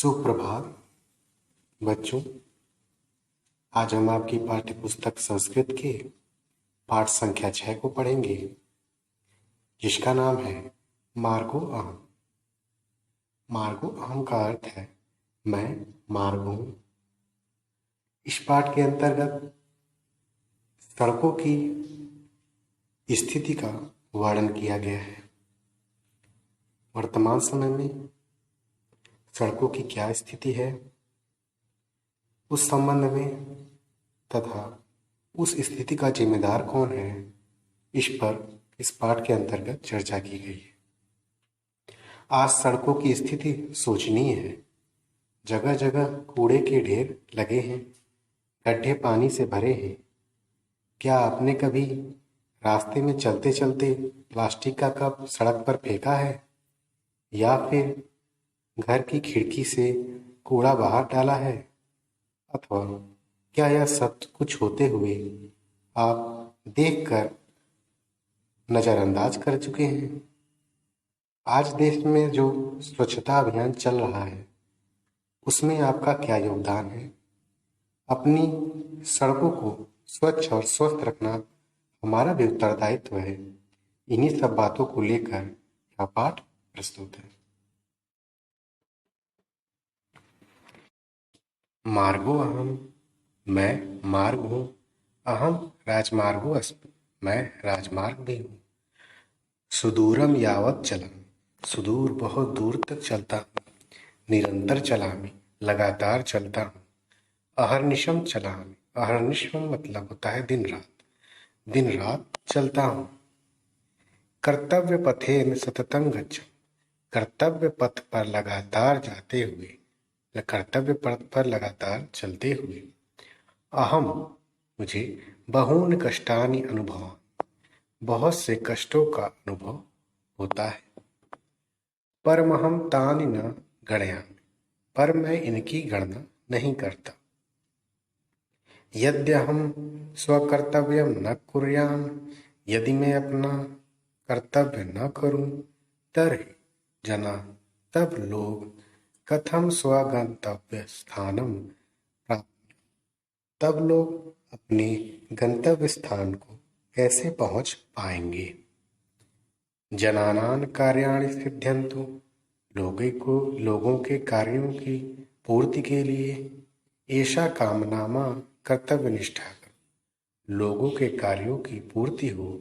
सुप्रभात बच्चों। आज हम आपकी पाठ्य पुस्तक संस्कृत के पाठ संख्या 6 को पढ़ेंगे, जिसका नाम है मार्गो अहम। मार्गो अहम का अर्थ है मैं मार्ग हूं। इस पाठ के अंतर्गत सड़कों की स्थिति का वर्णन किया गया है। वर्तमान समय में सड़कों की क्या स्थिति है, उस संबंध में तथा उस स्थिति का जिम्मेदार कौन है, इस पर इस पाठ के अंतर्गत चर्चा की गई है। आज सड़कों की स्थिति शोचनीय है। जगह जगह कूड़े के ढेर लगे हैं, गड्ढे पानी से भरे हैं। क्या आपने कभी रास्ते में चलते चलते प्लास्टिक का कप सड़क पर फेंका है, या फिर घर की खिड़की से कूड़ा बाहर डाला है? अथवा क्या यह सब कुछ होते हुए आप देखकर नज़रअंदाज कर चुके हैं? आज देश में जो स्वच्छता अभियान चल रहा है, उसमें आपका क्या योगदान है? अपनी सड़कों को स्वच्छ और स्वस्थ रखना हमारा भी उत्तरदायित्व है। इन्हीं सब बातों को लेकर यह पाठ प्रस्तुत है। मार्गो अहम, मैं मार्ग हूँ। अहम राजमार्गो अस्मि, मैं राजमार्ग भी हूँ। सुदूरम यावत चलम, सुदूर बहुत दूर तक चलता हूँ। निरंतर चलामि, लगातार चलता हूँ। अहर्निशम चलामि, अहर्निशम मतलब होता है दिन रात, दिन रात चलता हूँ। कर्तव्य पथे में सततम गच्छम, कर्तव्य पथ पर लगातार जाते हुए, कर्तव्य पथ पर लगातार चलते हुए। अहम मुझे बहून कष्टानि अनुभव, बहुत से कष्टों का अनुभव होता है। परमहम तानि न गणयामि, पर मैं इनकी गणना नहीं करता। यद्यहम स्वकर्तव्यम न कुर्याम, यदि मैं अपना कर्तव्य न करूं, तर्हि जना, तब लोग कथम स्वगंतव्य स्थानम प्राप्त, तब लोग अपने गंतव्य स्थान को कैसे पहुंच पाएंगे। जनानां कार्याणि सिद्ध्यन्तु, लोगों के कार्यों की पूर्ति के लिए ऐसा कामनामा कर्तव्य निष्ठा कर, लोगों के कार्यों की पूर्ति हो,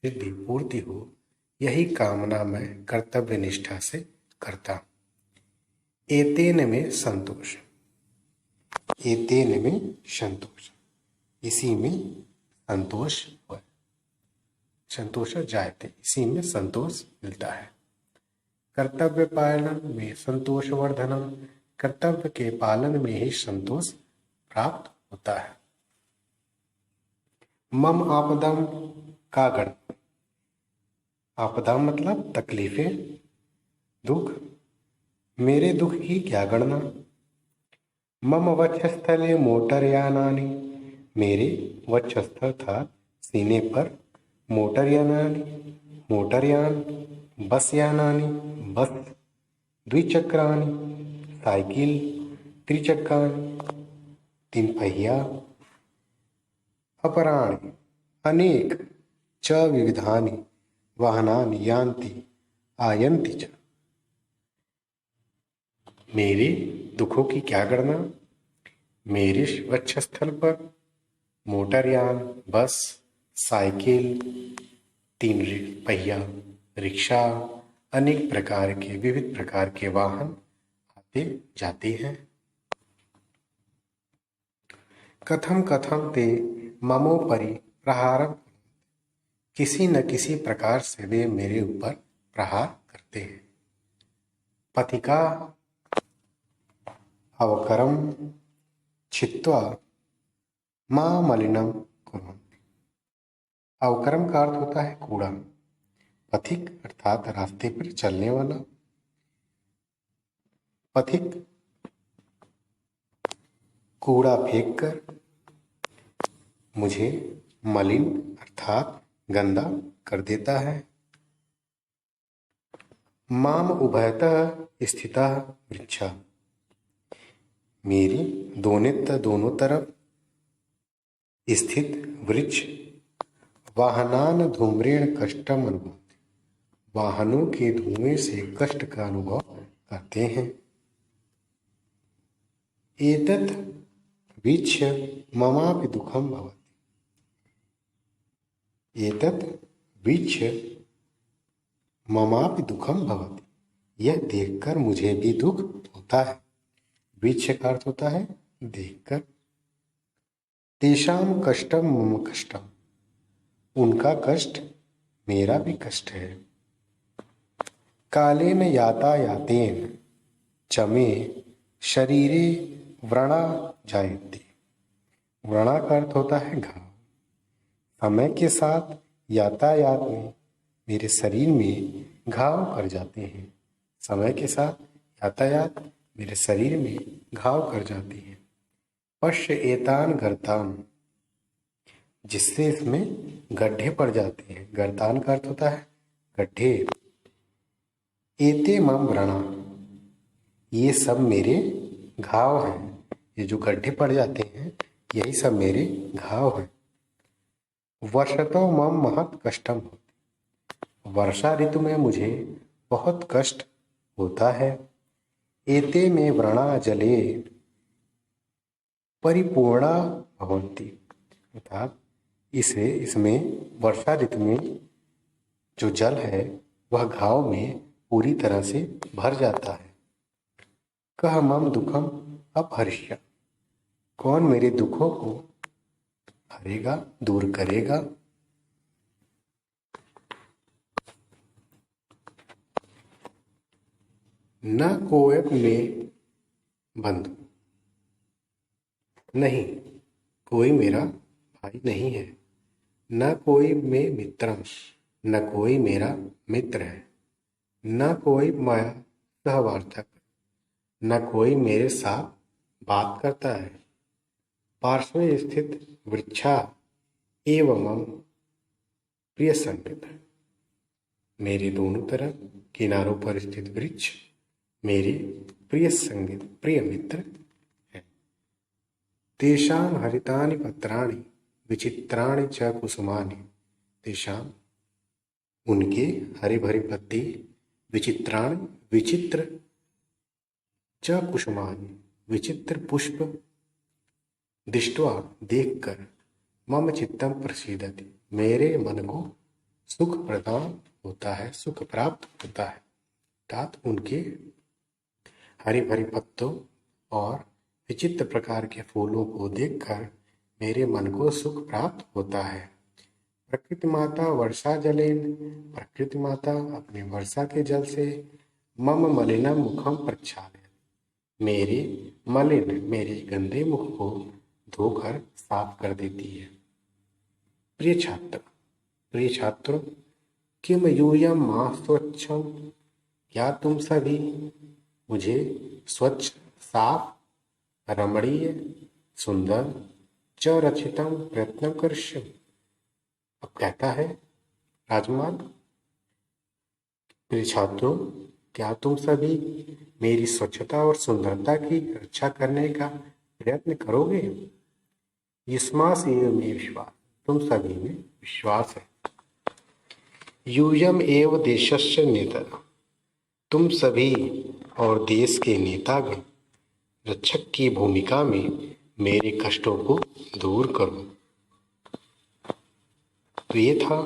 सिद्धि पूर्ति हो, यही कामना मैं कर्तव्य निष्ठा से करता हूँ। एतेन में संतोष, एतेन में संतोष, इसी में संतोष हुआ, संतोष जायते, इसी में संतोष मिलता है। कर्तव्य पालन में संतोष वर्धनम, कर्तव्य के पालन में ही संतोष प्राप्त होता है। मम आपदम का गण, आपदा मतलब तकलीफें, दुख। मेरे दुख की क्या गणना। मम वक्षस्थले मोटरयानानि, मेरे वक्षस्थल था सीने पर मोटरयानानि, मोटरयान। बसयानानि, बस। द्विचक्रानि, साइकिल। त्रिचक्रानि, तीन पहिया। अपराणि, अनेक। च विविधानि वाहनानि यान्ति आयन्ति च, मेरे दुखों की क्या गणना। मेरे वक्षस्थल पर मोटरयान, बस, साइकिल, तीन पहिया, रिक्शा, अनेक प्रकार के, विविध प्रकार के वाहन आते जाते हैं। कथम कथम ते ममोपरि प्रहारम, किसी न किसी प्रकार से वे मेरे ऊपर प्रहार करते हैं। पथिका अवकरम छित्त्वा मां मलिनम कुर्वन्ति, अवकरम का अर्थ होता है कूड़ा। पथिक अर्थात रास्ते पर चलने वाला। पथिक कूड़ा फेंककर मुझे मलिन अर्थात गंदा कर देता है। माम उभयतः स्थितः वृक्षः, मेरी दोनों तरफ स्थित वृक्ष वाहनान धूम्रेण कष्टम अनुभवति, वाहनों के धुएं से कष्ट का अनुभव करते हैं। एतत् वीक्ष्य ममापि दुःखं भवति, एतत् वीक्ष्य ममापि दुःखं भवति, यह देखकर मुझे भी दुख होता है। वीक्ष्य का अर्थ होता है देखकर। तेषां कष्टम मम कष्टम, उनका कष्ट मेरा भी कष्ट है। कालेन यातायातेन चमे शरीरे व्रणा जायते, व्रणा का अर्थ होता है घाव। समय के साथ यातायात में मेरे शरीर में घाव कर जाते हैं, समय के साथ यातायात मेरे शरीर में घाव कर जाती है। पश्य एतान गर्तान, जिससे इसमें गड्ढे पड़ जाते हैं। गर्तान का अर्थ होता है गड्ढे। एते मम व्रणा, ये सब मेरे घाव हैं। ये जो गड्ढे पड़ जाते हैं यही सब मेरे घाव हैं। वर्षतो मम महत कष्टम होते, वर्षा ऋतु में मुझे बहुत कष्ट होता है। एते में व्रणा जले परिपूर्णा भवन्ति, अर्थात इसमें वर्षा ऋतु में जो जल है वह घाव में पूरी तरह से भर जाता है। कह मम दुखम अपहरिष्य, कौन मेरे दुखों को हरेगा, दूर करेगा। न कोएब में बंधु, नहीं कोई मेरा भाई नहीं है। न कोई में मित्रम, न कोई मेरा मित्र है। न कोई माया सहवार्थक, न कोई मेरे साथ बात करता है। पार्श्व स्थित वृक्षा एवं मम प्रिय संगत, मेरे दोनों तरफ किनारों पर स्थित वृक्ष मेरे प्रिय संगत, प्रिय मित्र है। तेषां हरितानि पत्राणि विचित्राणि च कुसुमानि, तेषां उनके हरे भरे पत्ते विचित्राणि विचित्र च कुसुमानि, विचित्र पुष्प दृष्ट्वा देखकर मम चित्तम प्रसीदति, मेरे मन को सुख प्रदान होता है, सुख प्राप्त होता है। अर्थात उनके हरे भरे पत्तों और विचित्र प्रकार के फूलों को देखकर मेरे मन को सुख प्राप्त होता है। प्रकृति माता वर्षा जलेन, प्रकृति माता अपने वर्षा के जल से मम मलिनम मुखम प्रक्षालयति, मेरे मलिन, मेरे गंदे मुख को धोकर साफ कर देती है। प्रिय छात्र, प्रिय छात्रों, किम यूयम मा स्वच्छम, क्या तुम सभी मुझे स्वच्छ, साफ, रमणीय, सुंदर च रचितम प्रयत्न करिष्यम, अब कहता है राजकुमार, प्रिय छात्रों, क्या तुम सभी मेरी स्वच्छता और सुंदरता की रक्षा करने का प्रयत्न करोगे। युष्मास एव में विश्वास, तुम सभी में विश्वास है। यूयम एव देशस्य नेता, तुम सभी और देश के नेतागण रक्षक की भूमिका में मेरे कष्टों को दूर करो। तो ये था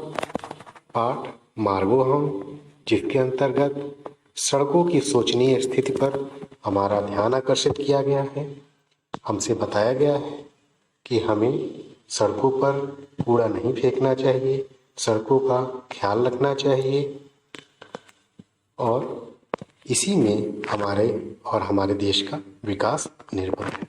पाठ मार्गोहम, जिसके अंतर्गत सड़कों की शोचनीय स्थिति पर हमारा ध्यान आकर्षित किया गया है। हमसे बताया गया है कि हमें सड़कों पर कूड़ा नहीं फेंकना चाहिए, सड़कों का ख्याल रखना चाहिए और इसी में हमारे और हमारे देश का विकास निर्भर है।